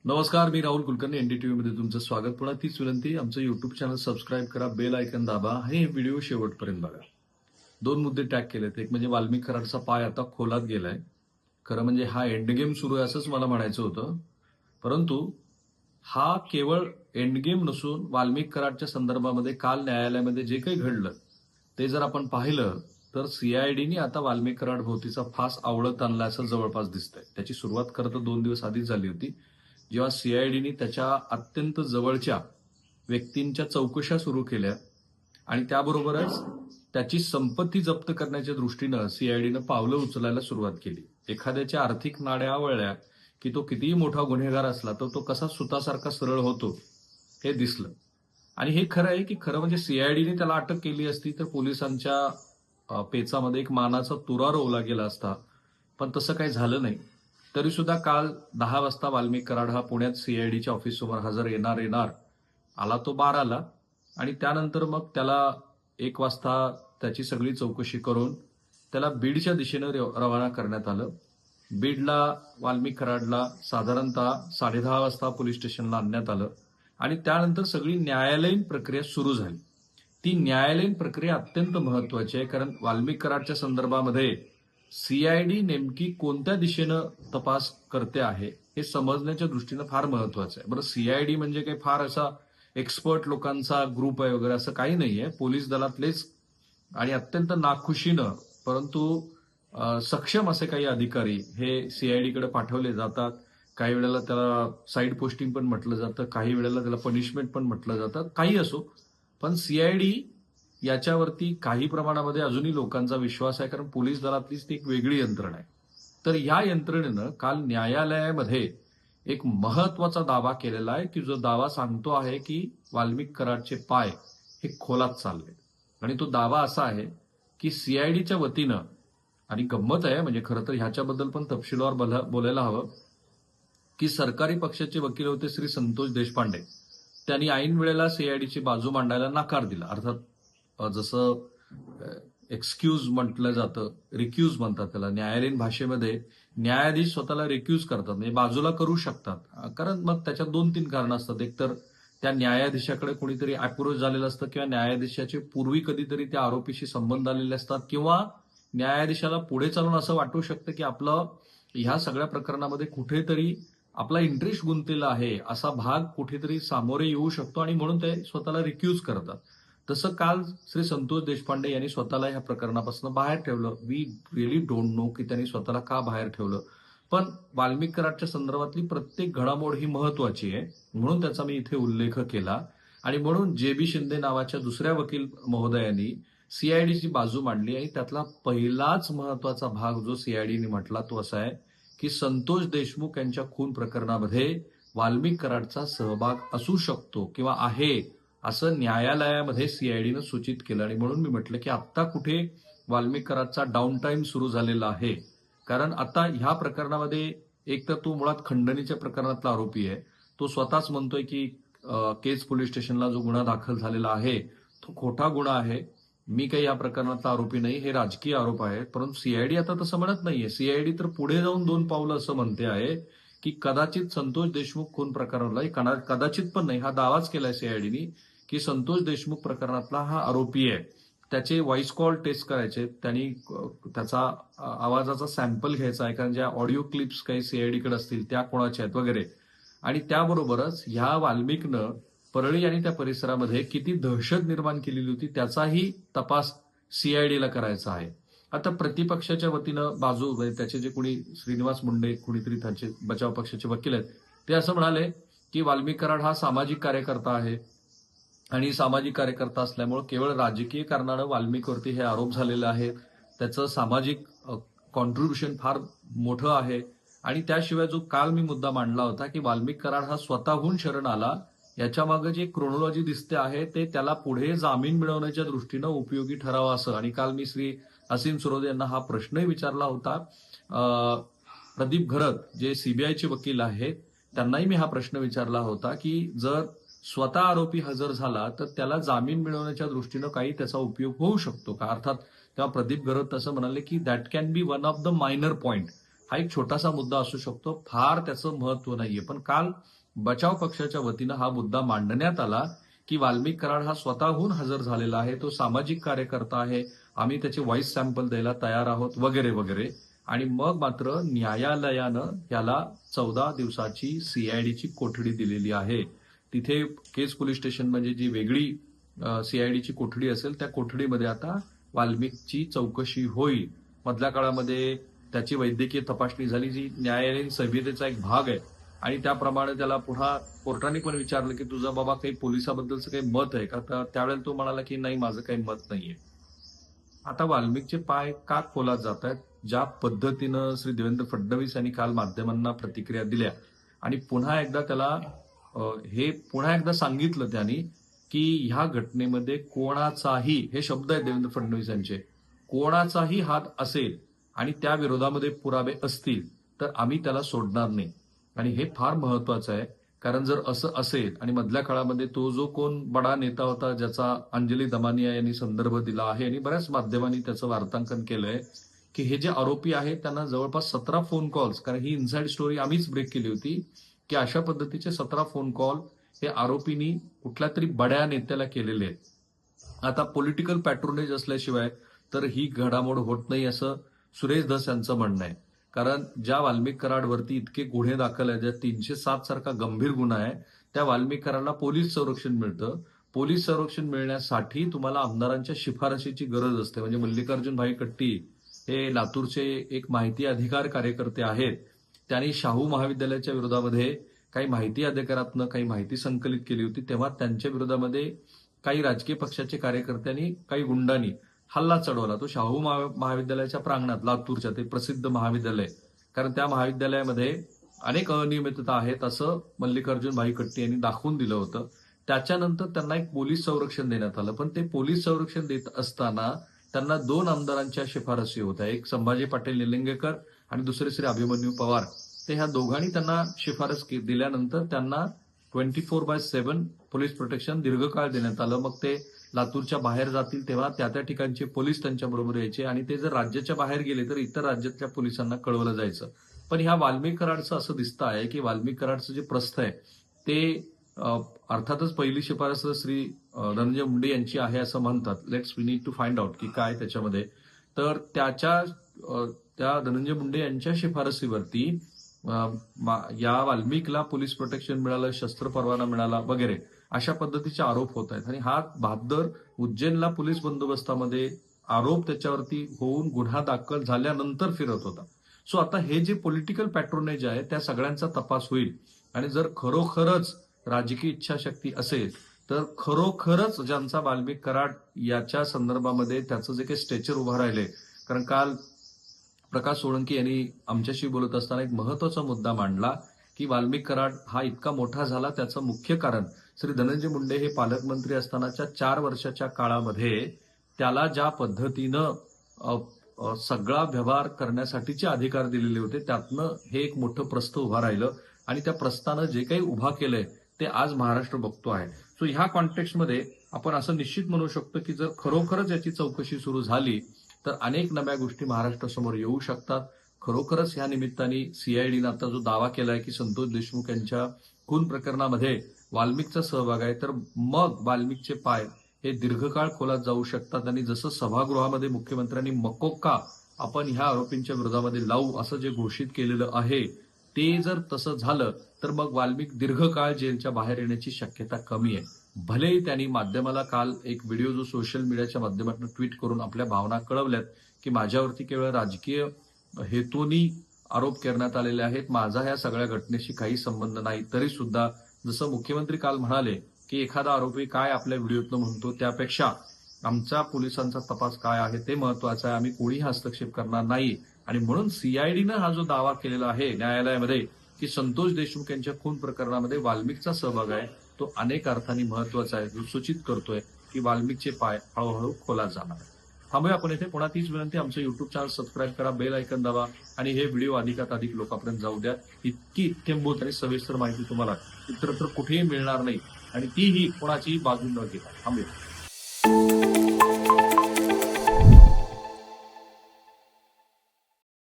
नमस्कार, मी राहुल कुलकर्णी. एनडीटीव्ही मध्ये तुमचं स्वागत. पुन्हा तीच विनंती, आमचं युट्यूब चॅनल सबस्क्राईब करा, बेल आयकन दाबा आणि हे व्हिडिओ शेवटपर्यंत बघा. दोन मुद्दे टॅग केलेत. एक म्हणजे वाल्मिक कराडचा पाय आता खोलात गेलाय. खरं म्हणजे हा एंडगेम सुरू आहे असंच मला म्हणायचं होतं. परंतु हा केवळ एंडगेम नसून वाल्मिक कराडच्या संदर्भामध्ये काल न्यायालयामध्ये जे काही घडलं ते जर आपण पाहिलं तर सीआयडीने आता वाल्मिक कराड भोवतीचा फास आवळत आणला असं जवळपास दिसतंय. त्याची सुरुवात खरं तर 2 दिवस आधीच झाली होती, जेव्हा सीआयडीने त्याच्या अत्यंत जवळच्या व्यक्तींच्या चौकशा सुरू केल्या आणि त्याबरोबरच त्याची संपत्ती जप्त करण्याच्या दृष्टीनं सीआयडीनं पावलं उचलायला सुरुवात केली. एखाद्याच्या आर्थिक नाड्या आवळल्या की तो कितीही मोठा गुन्हेगार असला तर तो कसा सुतासारखा सरळ होतो हे दिसलं. आणि हे खरं आहे की खरं म्हणजे सीआयडीने त्याला अटक केली असती तर पोलिसांच्या पेचामध्ये एक मानाचा तुरा रोवला गेला असता, पण तसं काही झालं नाही. तरी सुद्धा काल 10 वाजता वाल्मिक कराड हा पुण्यात सीआयडीच्या ऑफिससमोर हजर येणार आला. तो 12ला आणि त्यानंतर मग त्याला 1 वाजता त्याची सगळी चौकशी करून त्याला बीडच्या दिशेनं रवाना करण्यात आलं. बीडला वाल्मिक कराडला साधारणतः 10:30 वाजता पोलीस स्टेशनला आणण्यात आलं आणि त्यानंतर सगळी न्यायालयीन प्रक्रिया सुरू झाली. ती न्यायालयीन प्रक्रिया अत्यंत महत्वाची आहे, कारण वाल्मिक कराडच्या संदर्भामध्ये सीआयडी नेमकी कोणत्या दिशेनं तपास करते आहे हे समजण्याच्या दृष्टीनं फार महत्वाचं आहे. बरं, सीआयडी म्हणजे काही फार असा एक्सपर्ट लोकांचा ग्रुप आहे वगैरे असं काही नाहीये. पोलीस दलातलेच आणि अत्यंत नाखुशीनं परंतु सक्षम असे काही अधिकारी हे सीआयडीकडे पाठवले जातात. काही वेळेला त्याला साईड पोस्टिंग पण म्हटलं जातं, काही वेळेला त्याला पनिशमेंट पण म्हटलं जातं. काही असो, पण सीआयडी याच्यावरती काही प्रमाणामध्ये अजूनही लोकांचा विश्वास आहे, कारण पोलीस दलातलीच ती एक वेगळी यंत्रणा आहे. तर या यंत्रणेनं काल न्यायालयामध्ये एक महत्वाचा दावा केलेला आहे, की जो दावा सांगतो आहे की वाल्मिक कराडचे पाय हे खोलात चालले. आणि तो दावा असा आहे की सीआयडीच्या वतीनं, आणि गंमत आहे म्हणजे खरं तर ह्याच्याबद्दल पण तपशीलवार बोलायला हवं, की सरकारी पक्षाचे वकील होते श्री संतोष देशपांडे. त्यांनी ऐन वेळेला सीआयडीची बाजू मांडायला नकार दिला. अर्थात जसं एक्सक्यूज म्हटलं जातं, रिक्यूज म्हणतात त्याला न्यायालयीन भाषेमध्ये. न्यायाधीश स्वतःला रिक्यूज करतात, म्हणजे बाजूला करू शकतात. कारण मग त्याच्यात 2-3 कारणं असतात. एक तर त्या न्यायाधीशाकडे कोणीतरी अप्रोच झालेलं असतं, किंवा न्यायाधीशाचे पूर्वी कधीतरी त्या आरोपीशी संबंध आलेले असतात, किंवा न्यायाधीशाला पुढे चालून असं वाटू शकतं की आपलं ह्या सगळ्या प्रकरणामध्ये कुठेतरी आपला इंटरेस्ट गुंतलेला आहे असा भाग कुठेतरी सामोरे येऊ शकतो, आणि म्हणून ते स्वतःला रिक्यूज करतात. तसं काल श्री संतोष देशपांडे यांनी स्वतःला ह्या प्रकरणापासून बाहेर ठेवलं. वी रिअली डोंट नो की त्यांनी स्वतःला का बाहेर ठेवलं, पण वाल्मिक कराडच्या संदर्भातली प्रत्येक घडामोड ही महत्वाची आहे, म्हणून त्याचा मी इथे उल्लेख केला. आणि म्हणून जे.बी. शिंदे नावाच्या दुसऱ्या वकील महोदयांनी सीआयडीची बाजू मांडली, आणि त्यातला पहिलाच महत्वाचा भाग जो सीआयडीने म्हटला तो असा आहे की संतोष देशमुख यांच्या खून प्रकरणामध्ये वाल्मिक कराडचा सहभाग असू शकतो किंवा आहे असं न्यायालयामध्ये सीआयडीनं सूचित केलं. आणि म्हणून मी म्हटलं की आता कुठे वाल्मिक कराडचा डाऊन टाइम सुरू झालेला आहे. कारण आता ह्या प्रकरणामध्ये एक तर तो मुळात खंडणीच्या प्रकरणातला आरोपी आहे. तो स्वतःच म्हणतोय की केज पोलीस स्टेशनला जो गुन्हा दाखल झालेला आहे तो खोटा गुन्हा आहे, मी काही या प्रकरणातला आरोपी नाही, हे राजकीय आरोप आहेत. परंतु सीआयडी आता तसं म्हणत नाहीये. सीआयडी तर पुढे जाऊन 2 पावलं असं म्हणते आहे की कदाचित संतोष देशमुख खून प्रकरणाला, कदाचित पण नाही, हा दावाच केलाय सीआयडीनी की संतोष देशमुख प्रकरणातला हा आरोपी आहे. त्याचे व्हॉइस कॉल टेस्ट करायचे, त्यांनी त्याचा आवाजाचा सॅम्पल घ्यायचा आहे, कारण ज्या ऑडिओ क्लिप्स काही सीआयडीकडे असतील त्या कोणाच्या आहेत वगैरे. आणि त्याबरोबरच ह्या वाल्मिकनं परळी आणि त्या परिसरामध्ये किती दहशत निर्माण केलेली होती त्याचाही तपास सीआयडीला करायचा आहे. आता प्रतिपक्षाच्या वतीनं बाजू त्याचे जे कोणी श्रीनिवास मुंडे कुणीतरी त्यांचे बचाव पक्षाचे वकील आहेत, ते असं म्हणाले की वाल्मिक कराड हा सामाजिक कार्यकर्ता आहे, आणि सामाजिक कार्यकर्ता असल्यामुळे केवळ राजकीय कारणानं वाल्मिकवरती हे आरोप झालेले आहेत. त्याचं सामाजिक कॉन्ट्रीब्युशन फार मोठं आहे. आणि त्याशिवाय जो काल मी मुद्दा मांडला होता की वाल्मिक कराड हा स्वतःहून शरण आला, याच्या मागे जे क्रोनॉलॉजी दिसते आहे ते त्याला पुढे जामीन मिळवण्याच्या दृष्टीनं उपयोगी ठरावं असं. आणि काल मी श्री असीम सरोदे यांना हा प्रश्नही विचारला होता. प्रदीप घरत जे सीबीआयचे वकील आहेत त्यांनाही मी हा प्रश्न विचारला होता की जर स्वतः आरोपी हजर झाला तर त्याला जामीन मिळवण्याच्या दृष्टीनं काही त्याचा उपयोग होऊ शकतो का. अर्थात तेव्हा प्रदीप घरत असं म्हणाले की that can be one of the minor point. हा एक छोटासा मुद्दा असू शकतो, फार त्याचं महत्व नाहीये. पण काल बचाव पक्षाच्या वतीनं हा मुद्दा मांडण्यात आला की वाल्मिक कराड हा स्वतःहून हजर झालेला आहे, तो सामाजिक कार्यकर्ता आहे, आम्ही त्याचे व्हॉइस सॅम्पल द्यायला तयार आहोत वगैरे वगैरे. आणि मग मात्र न्यायालयानं याला 14 दिवसाची सीआयडीची कोठडी दिलेली आहे. तिथे केज पोलीस स्टेशन म्हणजे जी वेगळी सीआयडीची कोठडी असेल त्या कोठडीमध्ये आता वाल्मिकची चौकशी होईल. मधल्या काळामध्ये त्याची वैद्यकीय तपासणी झाली, जी न्यायालयीन संहितेचा एक भाग आहे. आणि त्याप्रमाणे त्याला पुन्हा कोर्टाने पण विचारलं की तुझं बाबा काही पोलिसाबद्दलचं काही मत आहे का, तर त्यावेळेला तो म्हणाला की नाही, माझं काही मत नाहीये. आता वाल्मिकचे पाय का खोलात जात आहेत? ज्या पद्धतीनं श्री देवेंद्र फडणवीस यांनी काल माध्यमांना प्रतिक्रिया दिल्या आणि पुन्हा एकदा त्याला हे पुन्हा एकदा सांगितलं त्यांनी की ह्या घटनेमध्ये कोणाचाही, हे शब्द आहेत देवेंद्र फडणवीस यांचे, कोणाचाही हात असेल आणि त्या विरोधामध्ये पुरावे असतील तर आम्ही त्याला सोडणार नाही. आणि हे फार महत्वाचं आहे, कारण जर असं असेल आणि मधल्या काळामध्ये तो जो कोण बडा नेता होता ज्याचा अंजली दमानिया यांनी संदर्भ दिला आहे आणि बऱ्याच माध्यमांनी त्याचं वार्तांकन केलंय की हे जे आरोपी आहेत त्यांना जवळपास 17 फोन कॉल्स, कारण ही इनसाइड स्टोरी आम्हीच ब्रेक केली होती की अशा पद्धतीचे 17 फोन कॉल हे आरोपींनी कुठल्या तरी बड्या नेत्याला केलेले आहेत. आता पॉलिटिकल पॅट्रोनेज असल्याशिवाय तर ही घडामोड होत नाही असं सुरेश धस यांचं म्हणणं आहे. कारण ज्या वाल्मिक कराडवरती इतके गुन्हे दाखल आहेत, ज्या 307 सारखा गंभीर गुन्हा आहे, त्या वाल्मिक कराडला पोलीस संरक्षण मिळतं. पोलीस संरक्षण मिळण्यासाठी तुम्हाला आमदारांच्या शिफारशीची गरज असते. म्हणजे मल्लिकार्जुन भाई कट्टी हे लातूरचे एक माहिती अधिकार कार्यकर्ते आहेत. त्यांनी शाहू महाविद्यालयाच्या विरोधामध्ये काही माहिती अधिकारातनं काही माहिती संकलित केली होती. तेव्हा त्यांच्या विरोधामध्ये काही राजकीय पक्षाचे कार्यकर्त्यांनी, काही गुंडांनी हल्ला चढवला. तो शाहू महाविद्यालयाच्या प्रांगणात, लातूरच्या, ते प्रसिद्ध महाविद्यालय, कारण त्या महाविद्यालयामध्ये अनेक अनियमितता आहेत असं मल्लिकार्जुन भाई कट्टी यांनी दाखवून दिलं होतं. त्याच्यानंतर त्यांना एक पोलीस संरक्षण देण्यात आलं. पण ते पोलीस संरक्षण देत असताना त्यांना 2 आमदारांच्या शिफारसी होत्या, एक संभाजी पाटील निलंगेकर आणि दुसरे श्री अभिमन्यू पवार. ते ह्या दोघांनी त्यांना शिफारस दिल्यानंतर त्यांना 24/7 पोलीस प्रोटेक्शन दीर्घकाळ देण्यात आलं. मग ते लातूरच्या बाहेर जातील तेव्हा त्या त्या ठिकाणचे पोलीस त्यांच्याबरोबर यायचे आणि ते जर राज्याच्या बाहेर गेले तर इतर राज्यातल्या पोलिसांना कळवलं जायचं. पण ह्या वाल्मिक कराडचं असं दिसतं आहे की वाल्मिक कराडचं जे प्रस्थ आहे ते अर्थातच पहिली शिफारस श्री धनंजय मुंडे यांची आहे असं म्हणतात. Let's we need to find out की काय त्याच्यामध्ये. तर त्या धनंजय मुंडे यांच्या शिफारसीवरती या वाल्मिकला पोलीस प्रोटेक्शन मिळालं, शस्त्र परवाना मिळाला वगैरे अशा पद्धतीचे आरोप होत आहेत. आणि हा बहादर उज्जैनला पोलीस बंदोबस्तामध्ये आरोप त्याच्यावरती होऊन गुन्हा दाखल झाल्यानंतर फिरत होता. सो आता हे जे पॉलिटिकल पॅट्रोनेज आहे त्या सगळ्यांचा तपास होईल. आणि जर खरोखरच राजकीय इच्छाशक्ती असेल तर खरोखरच ज्यांचा वाल्मिक कराड याच्या संदर्भामध्ये त्याचं जे काही स्टेचर उभं राहिले, कारण काल प्रकाश सोळंकी यांनी आमच्याशी बोलत असताना एक महत्वाचा मुद्दा मांडला की वाल्मिक कराड हा इतका मोठा झाला त्याचं मुख्य कारण श्री धनंजय मुंडे हे पालकमंत्री असतानाच्या 4 वर्षाच्या काळामध्ये त्याला ज्या पद्धतीनं सगळा व्यवहार करण्यासाठीचे अधिकार दिलेले होते, त्यातनं हे एक मोठं प्रस्थ उभा राहिलं आणि त्या प्रस्थानं जे काही उभा केलंय ते आज महाराष्ट्र बघतो आहे. सो ह्या कॉन्टेक्स्टमध्ये आपण असं निश्चित म्हणू शकतो की जर खरोखरच याची चौकशी सुरू झाली तर अनेक नव्या गोष्टी महाराष्ट्रासमोर येऊ शकतात. खरोखरच ह्या निमित्ताने सीआयडीनं आता जो दावा केलाय की संतोष देशमुख यांच्या खून प्रकरणामध्ये वाल्मिकचा सहभाग आहे, तर मग वाल्मिकचे पाय हे दीर्घकाळ खोलात जाऊ शकतात. आणि जसं सभागृहामध्ये मुख्यमंत्र्यांनी मकोका आपण ह्या आरोपींच्या विरोधामध्ये लावू असं जे घोषित केलेलं आहे, ते जर तसं झालं तर मग वाल्मिक दीर्घकाळ जेलच्या बाहेर येण्याची शक्यता कमी आहे. भलेही त्यांनी माध्यमाला काल एक व्हिडिओ जो सोशल मीडियाच्या माध्यमातून ट्विट करून आपल्या भावना कळवल्यात की माझ्यावरती केवळ राजकीय हेतूनी आरोप करण्यात आलेले आहेत, माझा या सगळ्या घटनेशी काही संबंध नाही. तरी सुद्धा जसं मुख्यमंत्री काल म्हणाले की एखादा आरोपी काय आपल्या व्हिडिओतनं म्हणतो त्यापेक्षा आमच्या पोलिसांचा तपास काय आहे ते महत्वाचं आहे, आम्ही कोणीही हस्तक्षेप करणार नाही. आणि म्हणून सीआयडीनं हा जो दावा केलेला आहे न्यायालयामध्ये की संतोष देशमुख यांच्या खून प्रकरणामध्ये वाल्मिकचा सहभाग आहे, तो अनेक अर्थांनी महत्वाचा आहे, जो सूचित करतोय की वाल्मिकचे पाय हळूहळू खोलात जाणार आहे. थांबूया आपण इथे. पुन्हा तीच विनंती, आमचं युट्यूब चॅनल सबस्क्राईब करा, बेल आयकन दाबा आणि हे व्हिडिओ अधिकात अधिक लोकांपर्यंत जाऊ द्या. इतकी इत्यंभूत आणि सविस्तर माहिती तुम्हाला इतरत्र कुठेही मिळणार नाही आणि तीही कोणाचीही बाजू न घेता. थांबूया.